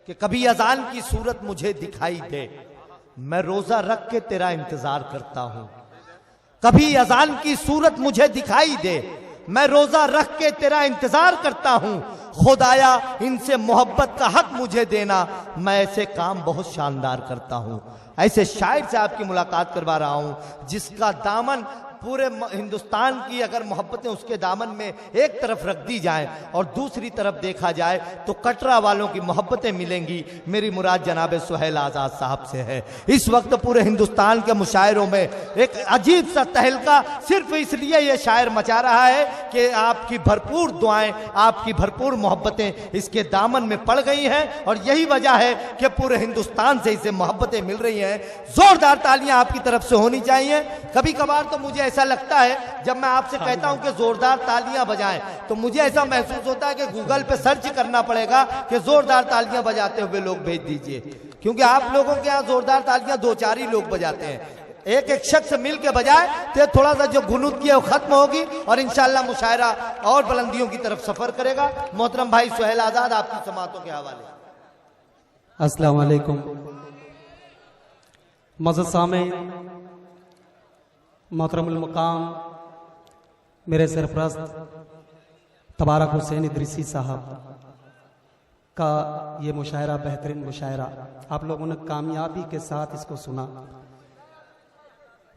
कि कभी अजान की सूरत मुझे दिखाई दे, मैं रोजा रख के तेरा इंतजार करता हूं। कभी अजान की सूरत मुझे दिखाई दे, मैं रोजा रख के तेरा इंतजार करता हूं। खुदाया इनसे मोहब्बत का हक मुझे देना, मैं ऐसे काम बहुत शानदार करता हूं। ऐसे शायर से आपकी मुलाकात करवा रहा हूं जिसका दामन पूरे हिंदुस्तान की अगर मोहब्बतें उसके दामन में एक तरफ रख दी जाएं और दूसरी तरफ देखा जाए तो कटरा वालों की मोहब्बतें मिलेंगी। मेरी मुराद जनाब सुहेल आजाद साहब से है। इस वक्त पूरे हिंदुस्तान के मुशायरों में एक अजीब सा तहलका सिर्फ इसलिए ये शायर मचा रहा है कि आपकी भरपूर दुआएं, आपकी भरपूर मोहब्बतें इसके दामन में पड़ गई हैं और यही वजह है कि पूरे हिंदुस्तान से इसे मोहब्बतें मिल रही हैं। जोरदार तालियां आपकी तरफ से होनी चाहिए। कभी कभार तो मुझे ऐसा लगता है जब मैं आपसे कहता हूं कि जोरदार तालियां बजाएं तो मुझे ऐसा महसूस होता है कि गूगल पे सर्च करना पड़ेगा कि जोरदार तालियां बजाते हुए लोग भेज दीजिए, क्योंकि आप लोगों के यहाँ जोरदार तालियां दो चार ही लोग बजाते हैं। एक एक शख्स मिल के बजाए तो थोड़ा सा जो गुनूद की है वो खत्म होगी और इंशाल्लाह मुशायरा और बुलंदियों की तरफ सफर करेगा। मोहतरम भाई सुहेल आजाद आपकी समातों के हवाले। अस्सलाम वालेकुम मज़द सामेईन, मोहतरमुल मकाम मेरे सरपरस्त तबारक हुसैन इदरीसी साहब का ये मुशायरा बेहतरीन मुशायरा आप लोगों ने कामयाबी के साथ इसको सुना।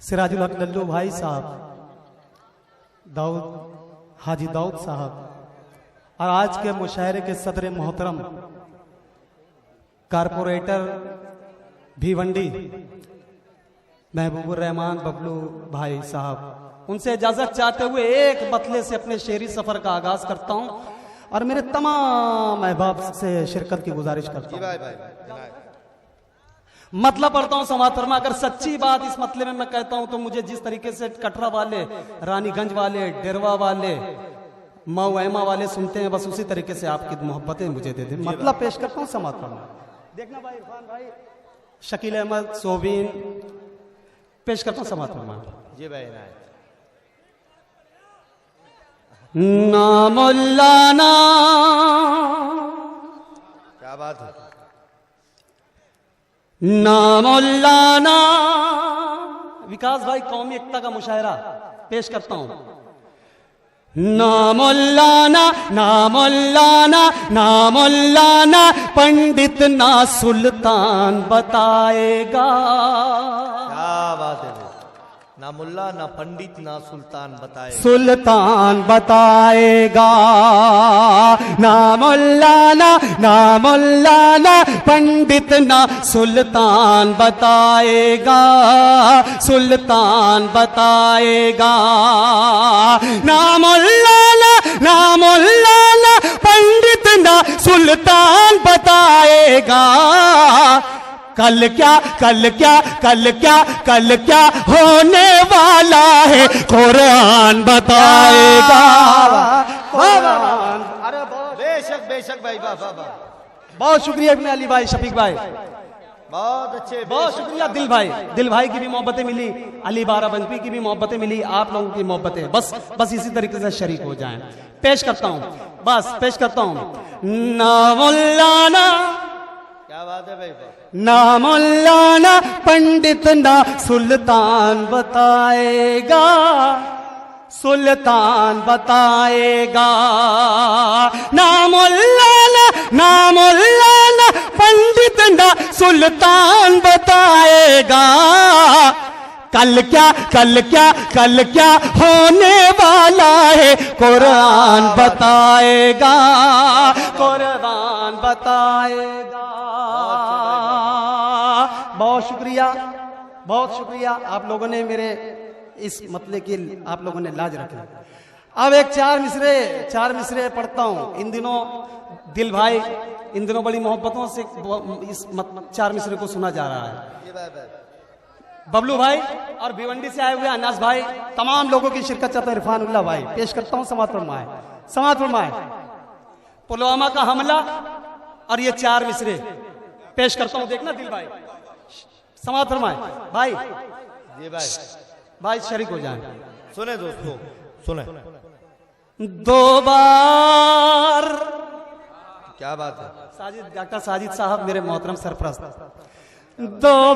सिराजुल हक लल्लू भाई साहब, दाऊद हाजी दाऊद साहब और आज के मुशायरे के सदर मोहतरम कारपोरेटर भिवंडी महबूबुर रहमान बबलू भाई साहब, उनसे इजाजत चाहते हुए एक मतले से अपने शेरी सफर का आगाज करता हूं और मेरे तमाम अहबाब से शिरकत की गुजारिश करता हूं। मतलब पढ़ता हूं समात फरमा। अगर सच्ची बात इस मतले में मैं कहता हूं तो मुझे जिस तरीके से कटरा वाले, रानीगंज वाले, डेरवा वाले, मऊमा वाले सुनते हैं, बस उसी तरीके से आपकी मोहब्बतें मुझे दे दें। मतलब पेश करता हूं समात फरमा। देखना भाई, इरफान भाई, शकील अहमद, सोबीन, पेश करता हूं समात फरमा। जी भाई। ना मौलाना, क्या बात है, ना मौलाना। विकास भाई कौमी एकता का मुशायरा पेश करता हूं। ना मौलाना, ना मौलाना, ना मौलाना, पंडित ना सुल्तान बताएगा। क्या बात है। ना मुल्ला ना पंडित ना सुल्तान बताएगा, सुल्तान बताएगा। ना मौलाना, ना मौलाना, पंडित ना सुल्तान बताएगा, सुल्तान बताएगा। ना मौलाना, ना मौलाना, पंडित ना सुल्तान बताएगा। कल क्या, कल क्या, कल क्या, कल क्या होने वाला है कुरान बताएगा। अरे बेशक बेशक भाई, वाह वाह वाह। बहुत शुक्रिया इब्ने अली भाई, शफीक भाई, बहुत अच्छे, बहुत शुक्रिया। दिल भाई की भी मोहब्बतें मिली, अली बाराबंकी की भी मोहब्बतें मिली, आप लोगों की मोहब्बतें बस इसी तरीके से शरीक हो जाएं। पेश करता हूं, बस पेश करता हूं। ना मौलाना, क्या बात है भाई, ना मौलाना, पंडित ना सुल्तान बताएगा, सुल्तान बताएगा। ना मौलाना, ना मौलाना, पंडित ना सुल्तान बताएगा। कल क्या, कल क्या, कल क्या होने वाला है कुरान बताएगा, कुरान बताएगा। बहुत शुक्रिया, बहुत शुक्रिया। आप लोगों ने मेरे इस मतले की आप लोगों ने लाज रखी। अब एक चार मिसरे पढ़ता हूं। इन दिनों दिल भाई, इन दिनों बड़ी मोहब्बतों से इस चार मिसरे को सुना जा रहा है। बबलू भाई और भिवंडी से आए हुए अनास भाई, तमाम लोगों की शिरकत चाहता है। इरफानुल्लाह भाई, पेश करता हूं। समात फरमाए, समात फरमाए। पुलवामा का हमला और ये चार मिसरे पेश करता हूं। देखना दिल भाई, समात फरमाए भाई। जी भाई, भाई शरीक हो जाए। सुने दोस्तों, सुने। दो बार क्या बात है। साजिद, डॉक्टर साजिद साहब मेरे मोहतरम सरप्रस्त, दो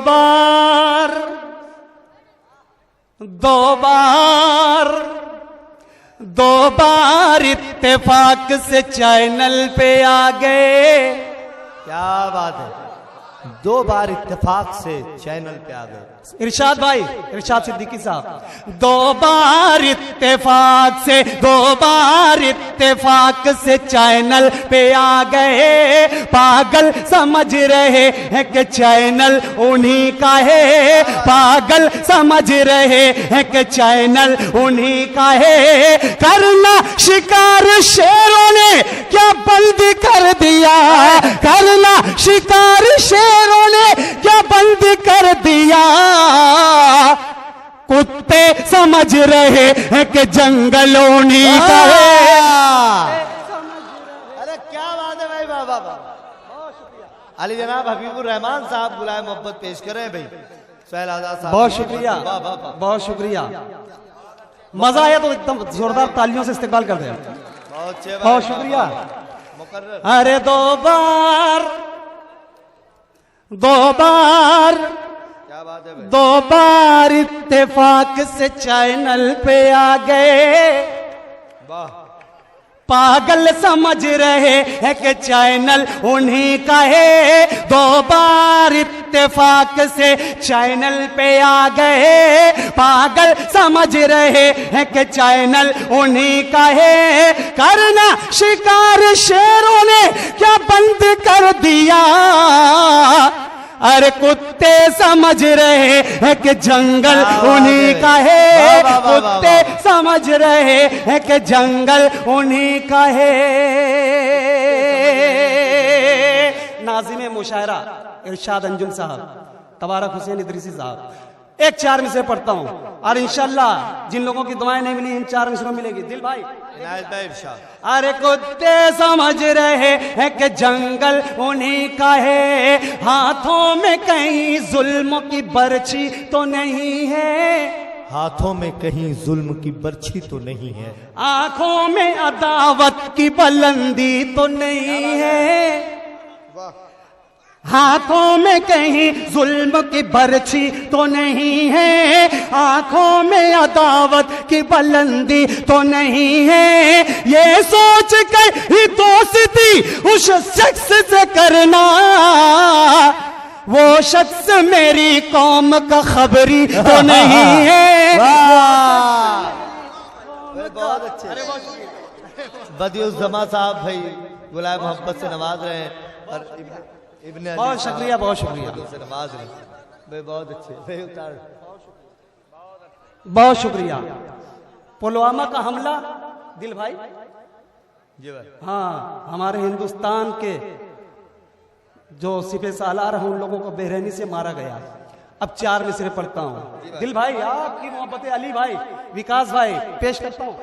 बार इत्तेफाक से चैनल पे आ गए। क्या बात है, 2 बार इत्तेफाक से चैनल पे आ गए। इरशाद भाई, इरशाद सिद्दीकी साहब, 2 बार इत्तेफाक से चैनल पे आ गए। पागल समझ रहे हैं कि चैनल उन्हीं का है, पागल समझ रहे हैं कि चैनल उन्हीं का है। करना शिकार शेरों ने क्या बंद कर दिया, करना शिकार शेरों ने क्या बंद कर दिया। कुत्ते समझ रहे हैं कि जंगल उन्हीं का है। अरे क्या बात है भाई, वाह वाह वाह। अली जनाब हबीबुर रहमान साहब गुलाम मोहब्बत पेश करें भाई। सुहेल आजाद साहब, बहुत शुक्रिया, वाह वाह वाह, बहुत शुक्रिया। मजा आया तो एकदम जोरदार तालियों से इस्तेमाल कर दें। बहुत अच्छे, बहुत शुक्रिया। मुकर्रर। अरे 2 बार क्या बात है भाई। 2 बार इत्तेफाक से चैनल पे आ गए। वाह। पागल समझ रहे हैं कि चैनल उन्हीं का है। 2 बार इत्तेफाक से चैनल पे आ गए। पागल समझ रहे हैं कि चैनल उन्हीं का है। करना शिकार शेरों ने क्या बंद कर दिया। अरे कुत्ते समझ रहे हैं कि जंगल उन्हीं का है। कुत्ते समझ रहे हैं कि जंगल उन्हीं का है। नाज़िम मुशायरा इरशाद अंजुम साहब, तबारक हुसैन इदरीसी साहब, एक 4 मिसरे पढ़ता हूं और इंशाल्लाह जिन लोगों की दुआएं नहीं मिली इन 4 मिसरों मिलेगी। दिल भाई, इनायत भाई इरशाद। अरे कुत्ते समझ रहे हैं कि जंगल उन्हीं का है। हाथों में कहीं जुल्म की बर्छी तो नहीं है, हाथों में कहीं जुल्म की बर्छी तो नहीं है। आंखों में अदावत की बुलंदी तो नहीं है। हाथों में कहीं जुल्म की बर्छी तो नहीं है। आंखों में अदावत की बुलंदी तो नहीं है। ये सोच कर ही दोस्ती उस शख्स से करना, वो शख्स मेरी कौम का खबरी तो नहीं है। बहुत अच्छे। बदियुज़्ज़मा साहब भाई गुलाम मोहब्बत से नवाज रहे हैं और इब्न अली बहुत शुक्रिया, बहुत शुक्रिया, से नवाज रहे भाई। बहुत अच्छे भाई, उतार। बहुत शुक्रिया। पुलवामा का हमला, दिल भाई, जी भाई। हाँ, हमारे हिंदुस्तान के जो सिपह सालार हैं उन लोगों को बेरहमी से मारा गया। अब 4 मिसरे पढ़ता हूँ। दिल भाई, आपकी मोहब्बत अली भाई, विकास भाई पेश करता हूँ।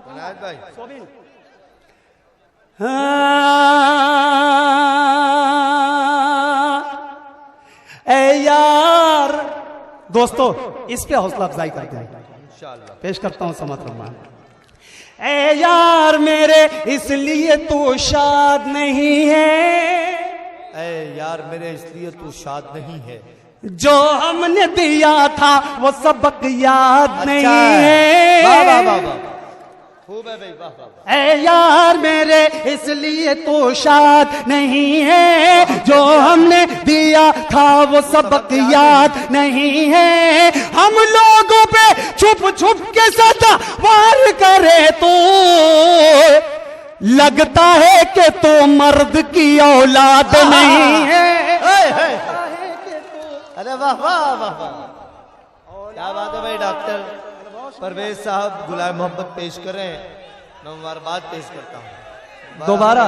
इनायत भाई। सोबिन। ए यार, दोस्तों इस पे हौसला अफजाई करते हैं। इंशाअल्लाह पेश करता हूं समत रहमान। ए यार मेरे इसलिए तू शाद नहीं है, ऐ यार मेरे इसलिए तू शाद नहीं है। जो हमने दिया था वो सबक याद नहीं है। वाह वाह वाह वाह, खूब है भाई, वाह वाह। ए यार मेरे इसलिए तो शाद नहीं है। जो हमने दिया था वो सबक याद नहीं है। हम लोगों पे छुप छुप के सदा वार करे तो लगता है कि तो मर्द की औलाद नहीं है। अरे वाह वाह वाह वाह, क्या बात है भाई। डॉक्टर परवेज साहब गुलाम मोहब्बत पेश करें, मैं मुबारकबाद पेश करता हूँ दोबारा।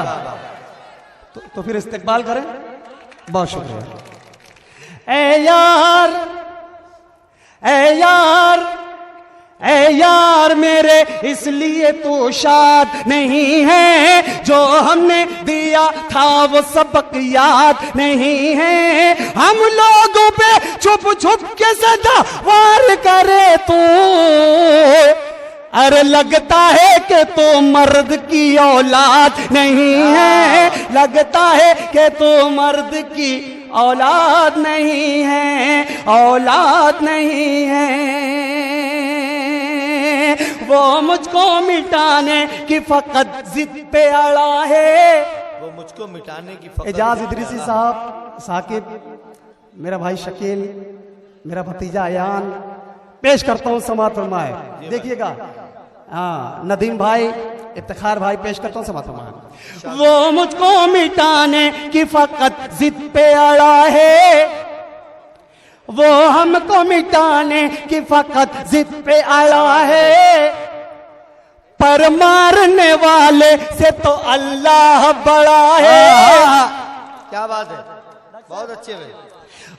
तो फिर इस्तेकबाल करें। बहुत शुक्रिया। ए यार, ए यार, ए यार मेरे इसलिए तो शाद नहीं है। जो हमने दिया था वो सबक याद नहीं है। हम लोगों पे छुप छुप के सदा वार करे तू, अरे लगता है कि तो मर्द की औलाद नहीं है। लगता है कि तू मर्द की औलाद नहीं है, औलाद नहीं है। वो मुझको मिटाने की फकत जिद पे अड़ा है, वो मुझको मिटाने की फकत। एजाज इदरीसी साहब, साकिब, मेरा भाई शकील, मेरा भतीजा अयान, पेश करता हूँ समात फरमाए। देखिएगा, हाँ नदीम भाई, इफ्तिखार भाई, पेश करता हूँ समात फरमाए। वो मुझको मिटाने की फकत जिद पे अड़ा है, वो हमको मिटाने की फकत जिद पे अड़ा है, पर मारने वाले से तो अल्लाह बड़ा है। क्या बात है, बहुत अच्छे भाई।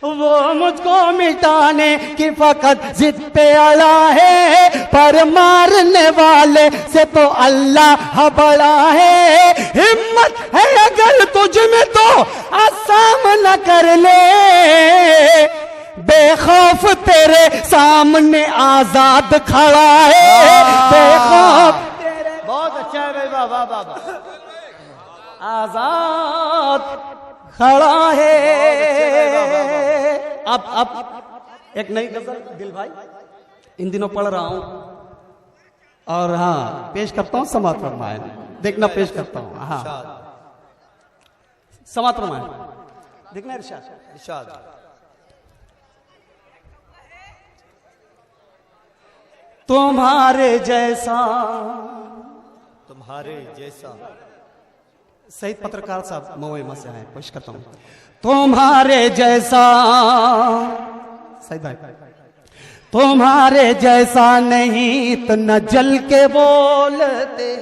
वो मुझको मिटाने की फकत जिद पे अड़ा है, पर मारने वाले से तो अल्लाह बड़ा है। हिम्मत है अगर तुझ में तो सामना कर ले, बेखौफ तेरे सामने आजाद खड़ा है, बेखौफ तेरे। बहुत अच्छा है भाई, वाह वाह वाह वाह। आजाद खड़ा है। अब एक नई गजल दिल भाई इन दिनों पढ़ रहा हूं, और हाँ पेश करता हूं, समात फरमाए। देखना, पेश करता हूं, हाँ समात फरमाए, देखना इरशाद। इरशाद। तुम्हारे जैसा, तुम्हारे जैसा। शहीद पत्रकार साहब मऊमा से आए, पेश करता हूं। तुम्हारे जैसा, सही भाई, तुम्हारे जैसा नहीं इतना जल के बोलते,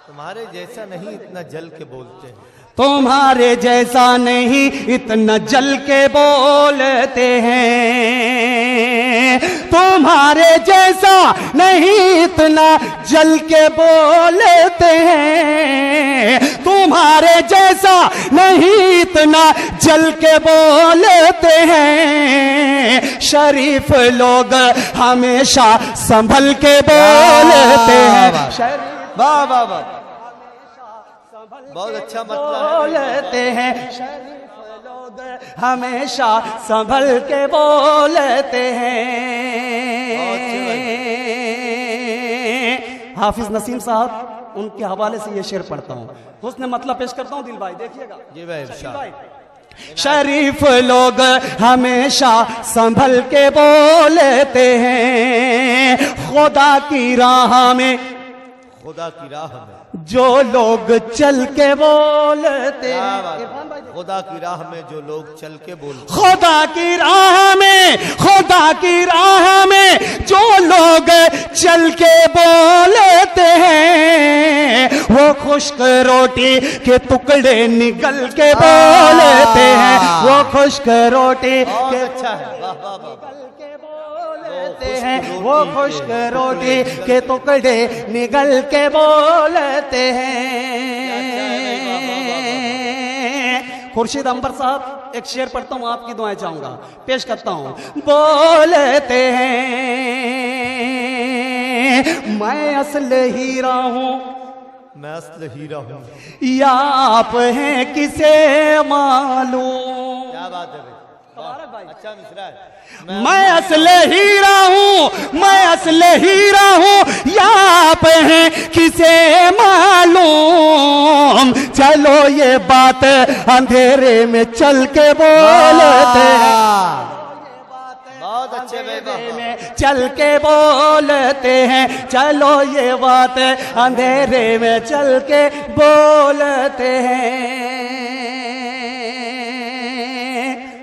तुम्हारे जैसा नहीं इतना जल के बोलते हैं, तुम्हारे जैसा नहीं इतना जल के बोलते हैं, तुम्हारे जैसा नहीं इतना जल के बोलते हैं, तुम्हारे जैसा नहीं इतना जल के बोलते हैं। शरीफ लोग हमेशा संभल के बोलते हैं, वाह वाह वाह, बहुत अच्छा मतलब बोलते हैं। शरीफ लोग हमेशा संभल के बोलते हैं। हाफिज नसीम साहब, उनके हवाले से ये शेर पढ़ता हूँ, उसने मतलब पेश करता हूँ दिल भाई, देखिएगा। जी भाई। शरीफ लोग हमेशा संभल के बोलते हैं, खुदा की राह में, खुदा की राह में जो लोग चल के बोलते हैं, खुदा की राह में जो लोग चल के बोलते, खुदा की राह में, खुदा की राह में जो लोग चल के बोलते हैं, वो खुश्क रोटी के टुकड़े निगल के बोलते हैं, वो खुश्क रोटी के, अच्छा है, वाह वाह वाह, हैं, वो खुश्क रोटी के टुकड़े निगल के बोलते हैं। खुर्शीद अंबर साहब, एक शेर पढ़ता हूँ, आपकी दुआएं चाहूंगा, पेश करता हूँ। बोलते हैं मैं असल हीरा हूँ, मैं असल हीरा हूँ, या आप हैं किसे मालूम। क्या बात है भाई, अच्छा मिसरा है। मैं असल हीरा हूँ, मैं असल हीरा हूँ, या आप हैं किसे मालूम। चलो ये बात अंधेरे में चल के बोलते हैं, बहुत अच्छे में चल के बोलते हैं, चलो ये बात अंधेरे में चल के बोलते हैं।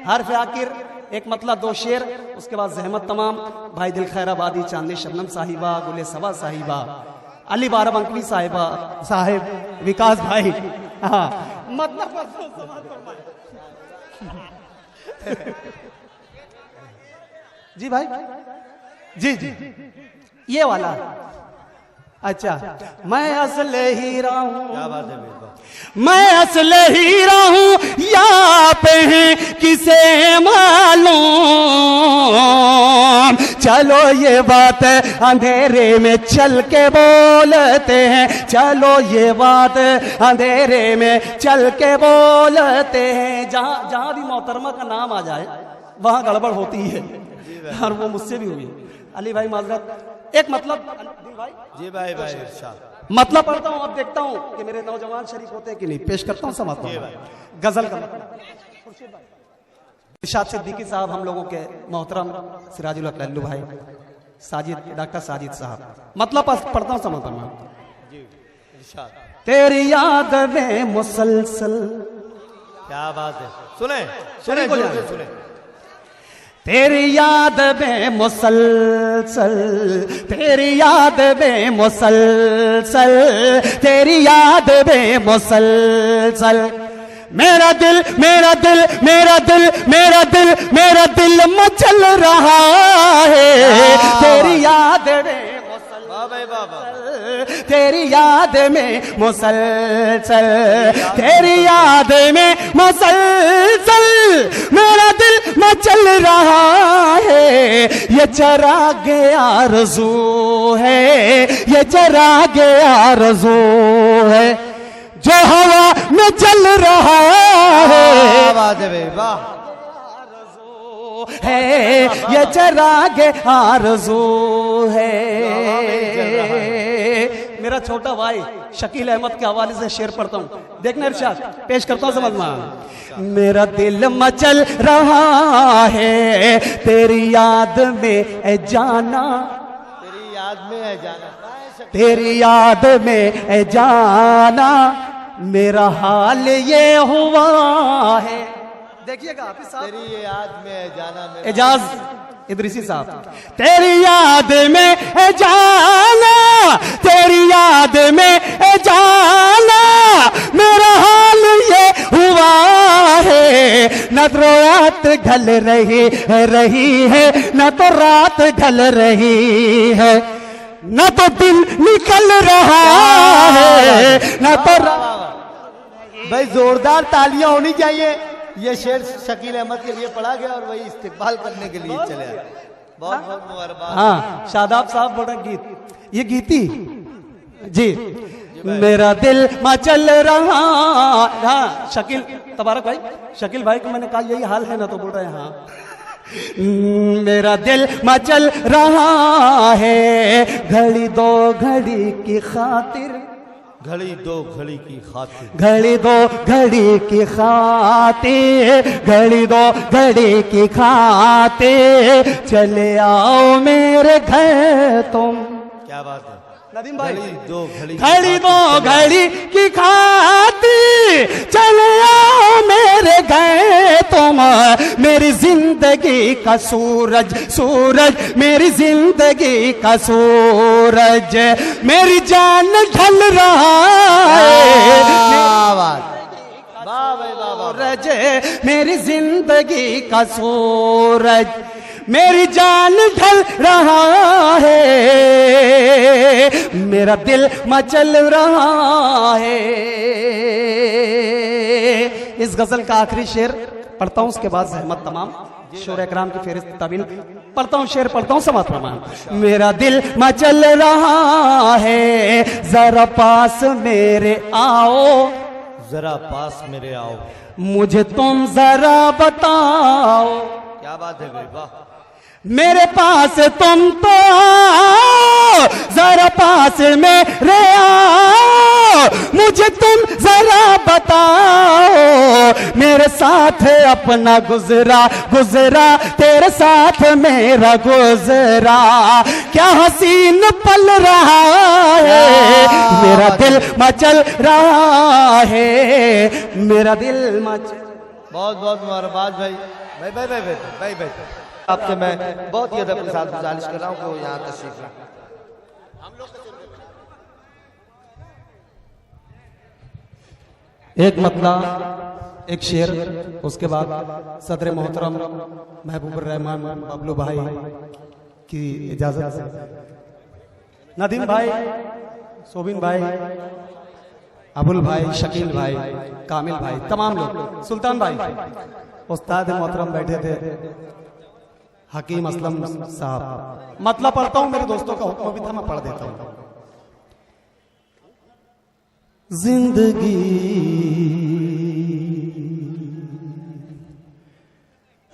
हर्फ आखिर एक मतलब, दो शेर, उसके बाद जहमत तमाम। भाई दिल खैराबादी, चांदनी शबनम साहिबा, गुले सवा साहिबा, अली बाराबंकी साहिबा साहिब, विकास भाई, हाँ मतलब जी भाई, जी जी ये वाला, अच्छा। मैं असल हीरा हूँ, क्या बात है बेटा, मैं असल हीरा हूँ, या आप हैं किसे मालूम। चलो ये बात अंधेरे में चल के बोलते हैं, चलो ये बात अंधेरे में चल के बोलते हैं। जहां जहां भी मोहतरमा का नाम आ जाए वहां गड़बड़ होती है, और वो मुझसे भी हुई है। अली भाई माजरत, एक मतलब भाई जी भाई इरशाद। मतलब पढ़ता हूं, अब देखता हूं कि मेरे नौजवान शरीक होते हैं कि नहीं। पेश करता हूं समाप्त गजल का मतलब। इरशाद सिद्दीकी साहब, हम लोगों के मोहतरम सिराजुल हक लल्लू भाई, साजिद, डॉक्टर साजिद साहब। मतलब पढ़ता हूं समाप्त में। तेरी याद में मुसलसल, क्या बात है, सुने सुने सुने। तेरी याद में मुसलसल, तेरी याद में मुसलसल, तेरी याद में मुसलसल, मेरा दिल मेरा दिल मेरा दिल मेरा दिल मेरा दिल मचल रहा है। तेरी याद में तेरी याद में मुसलसल, तेरी याद में मुसलसल, मेरा दिल मचल रहा है। ये चिराग आरज़ू है, ये चिराग आरज़ू है, जो हवा में चल रहा है। बात है भाई, वाह है, ये चिराग आरज़ू है। मेरा छोटा भाई शकील अहमद के हवाले से शेर पढ़ता हूँ, देखना इरशाद पेश करता हूँ, समझ में। मेरा दिल मचल रहा है तेरी याद में ए जाना, तेरी याद में है जाना, तेरी याद में ए जाना, मेरा हाल ये हुआ है। देखिएगा तेरी याद में है जाना, एजाज इदरीसी साहब। तेरी याद में है जाना, तेरी याद में है जाना, मेरा हाल ये हुआ है। न तो रात ढल रही है, न तो रात ढल रही है, न तो दिन निकल रहा है, न तो भाई जोरदार तालियां होनी चाहिए। ये शेर शकील अहमद के लिए पढ़ा गया और वही इस्तेकबाल करने के लिए चले आए। बहुत बहुत मुबारकबाद। हाँ, शादाब साहब बोल रहे गीत, ये गीती जी। मेरा दिल मचल रहा, हाँ शकील तबारक भाई, शकील भाई को मैंने कहा यही हाल है ना, तो बोल रहे हैं हाँ। मेरा दिल मचल रहा है घड़ी दो घड़ी की खातिर, घड़ी दो घड़ी की खातिर, घड़ी दो घड़ी की खातिर, घड़ी दो घड़ी की खातिर, चले आओ मेरे घर तुम। क्या बात है नदीम भाई, घड़ी दो घड़ी की खातिर, चले आओ मेरे घर तुम। मेरी जिंदगी का सूरज, सूरज मेरी जिंदगी का सूरज, मेरी जान ढल रहा है। सूरज मेरी जिंदगी का सूरज, मेरी जान ढल रहा है, मेरा दिल मचल रहा है। इस गजल का आखिरी शेर पढ़ता हूं, उसके बाद सहमत तमाम शोर इकराम की फेरिस्त तबील पढ़ता हूं, शेर पढ़ता हूं, समाप्त प्रमाण। मेरा दिल मचल रहा है, जरा पास मेरे आओ, जरा पास मेरे आओ, मुझे तुम जरा बताओ। क्या बात है भाई, वाह। मेरे पास तुम तो आओ, जरा पास मेरे आओ, मुझे तुम जरा बताओ। मेरे साथ अपना गुजरा गुजरा, तेरे साथ मेरा गुजरा, क्या हसीन पल रहा है। मेरा दिल मचल रहा है, मेरा दिल मचल। बहुत बहुत मुबारकबाद भाई। भाई भाई भाई भाई भाई आपसे मैं बहुत ही अदब के साथ गुजारिश कर रहा हूँ कि वो यहाँ तशरीफ लाएं। एक मतला, एक शेर, उसके बाद सदर मोहतरम महबूबुर रहमान बबलू भाई की इजाजत से नदीम भाई, सोबिन भाई, अबुल भाई, शकील भाई, कामिल भाई, तमाम लोग, सुल्तान भाई, उस्ताद मोहतरम बैठे थे, हकीम असलम साहब। मतलब पढ़ता हूं, मेरे दोस्तों का हुक्म भी था, मैं पढ़ देता हूं। जिंदगी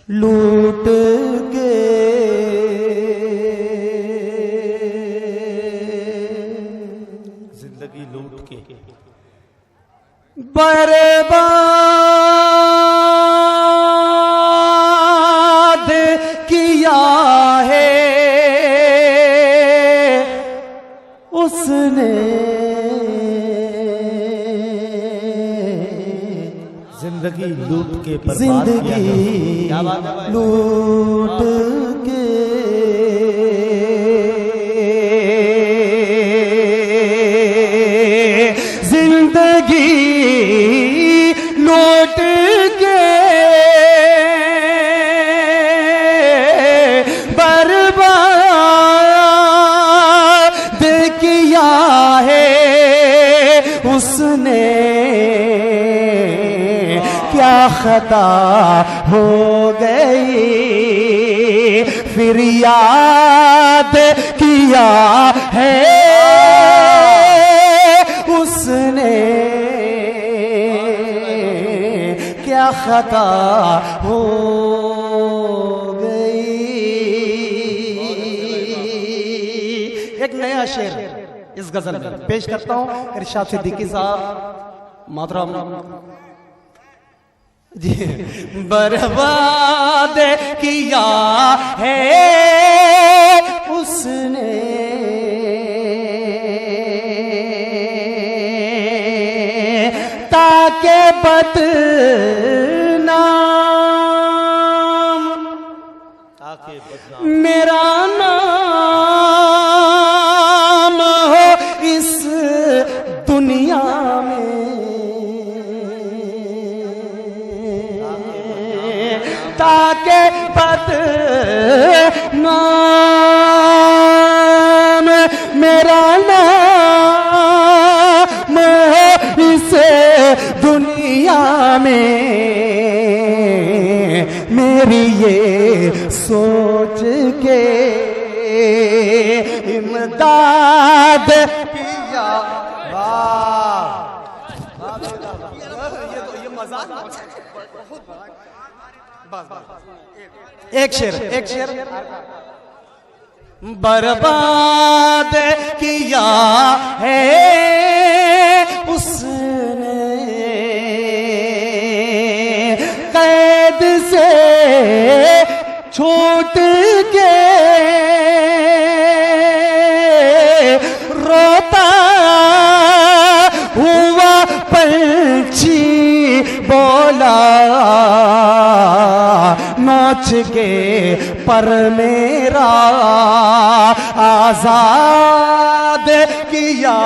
लूट के जिंदगी लूट के बर्बाद किया है उसने, जिंदगी लूट के बर्बाद जिंदगी क्या बात है भाई? लूट के जिंदगी लूट के बर्बाद किया है उसने, क्या खता हो गई फिर याद किया है उसने, क्या खता हो गई। एक नया शेर इस गजल में पेश करता हूं इरशाद सिद्दीकी साहब मोहतरम जी। बर्बाद किया है उसने, ताके बदनाम मेरा नाम हो इस दुनिया में, ताके बदनाम मेरा नाम हो इस दुनिया में, मेरी ये सोच के इमदाद किया। ये मजाक। एक शेर बर्बाद किया है उसने, कैद से छूट के रोता हुआ पंछी बोला, नोच के पर मेरा आजाद किया